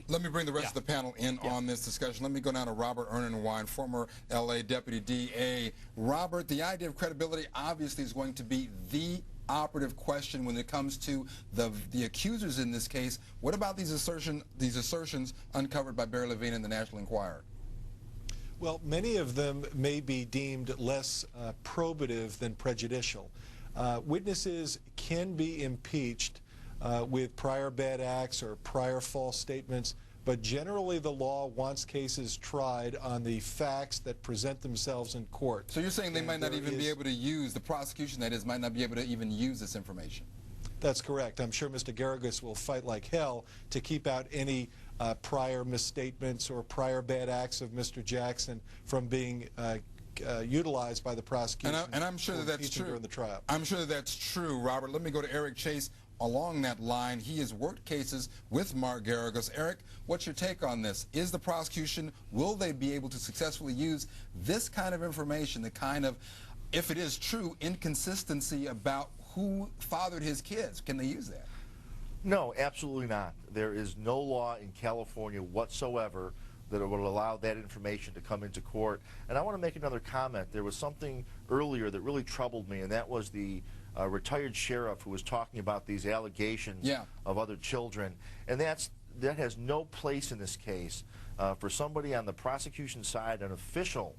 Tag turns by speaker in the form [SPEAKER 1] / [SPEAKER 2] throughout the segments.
[SPEAKER 1] Let me bring the rest of the panel in on this discussion. Let me go now to Robert Ernenwein, former L.A. Deputy D.A. Robert, the idea of credibility obviously is going to be the operative question when it comes to the accusers in this case. What about these assertions uncovered by Barry Levine in the National Enquirer?
[SPEAKER 2] Well, many of them may be deemed less probative than prejudicial. Witnesses can be impeached with prior bad acts or prior false statements, but generally the law wants cases tried on the facts that present themselves in court.
[SPEAKER 1] So you're saying they might not even be able to use, the prosecution that is, might not be able to even use this information?
[SPEAKER 2] That's correct. I'm sure Mr. Garrigus will fight like hell to keep out any prior misstatements or prior bad acts of Mr. Jackson from being utilized by the prosecution.
[SPEAKER 1] And I'm sure that that's true
[SPEAKER 2] during the trial.
[SPEAKER 1] I'm sure that that's true, Robert. Let me go to Eric Chase along that line. He has worked cases with Mark Garrigus. Eric, what's your take on this? Is the prosecution, will they be able to successfully use this kind of information, the kind of, if it is true, inconsistency about who fathered his kids? Can they use that?
[SPEAKER 3] No, absolutely not. There is no law in California whatsoever that will allow that information to come into court. And I want to make another comment. There was something earlier that really troubled me, and that was the retired sheriff who was talking about these allegations of other children. And that has no place in this case. For somebody on the prosecution side, an official,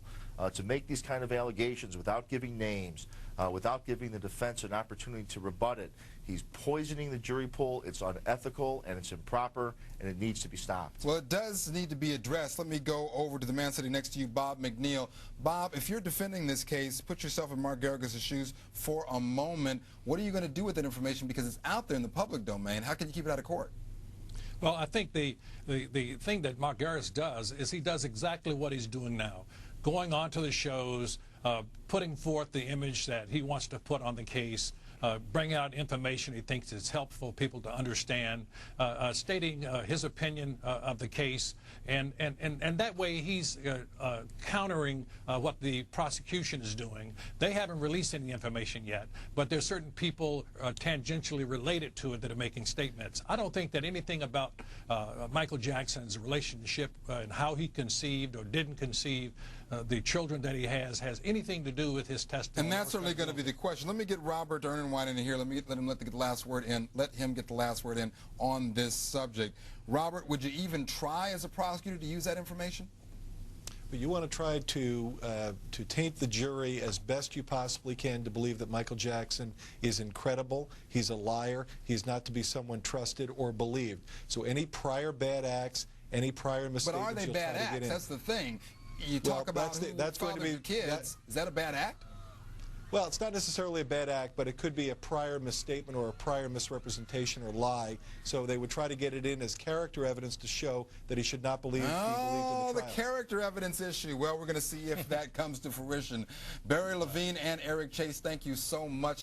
[SPEAKER 3] to make these kind of allegations without giving names, without giving the defense an opportunity to rebut it, he's poisoning the jury pool. It's unethical and it's improper, and it needs to be stopped.
[SPEAKER 1] Well, it does need to be addressed. Let me go over to the man sitting next to you, Bob McNeil. Bob, if you're defending this case, put yourself in Mark Garrigus' shoes for a moment. What are you going to do with that information? Because it's out there in the public domain. How can you keep it out of court?
[SPEAKER 4] Well, I think the thing that Mark Garrigus does is he does exactly what he's doing now, going on to the shows, putting forth the image that he wants to put on the case, bringing out information he thinks is helpful for people to understand, stating his opinion of the case, and that way he's countering what the prosecution is doing. They haven't released any information yet, but there's certain people tangentially related to it that are making statements. I don't think that anything about Michael Jackson's relationship and how he conceived or didn't conceive the children that he has anything to do with his testimony.
[SPEAKER 1] And that's certainly going to be the question. Let me get Robert Ernenwein in here. Let him get the last word in. Let him get the last word in on this subject. Robert, would you even try as a prosecutor to use that information?
[SPEAKER 2] But you want to try to taint the jury as best you possibly can to believe that Michael Jackson is incredible, he's a liar, he's not to be someone trusted or believed. So any prior bad acts, any prior mistakes,
[SPEAKER 1] but are they bad acts? That's the thing. You talk about that's going to be kids. Is that a bad act?
[SPEAKER 2] Well, it's not necessarily a bad act, but it could be a prior misstatement or a prior misrepresentation or lie. So they would try to get it in as character evidence to show that he should not believe be believed in the trial.
[SPEAKER 1] The character evidence issue. Well, we're going to see if that comes to fruition. Barry Levine and Eric Chase, thank you so much.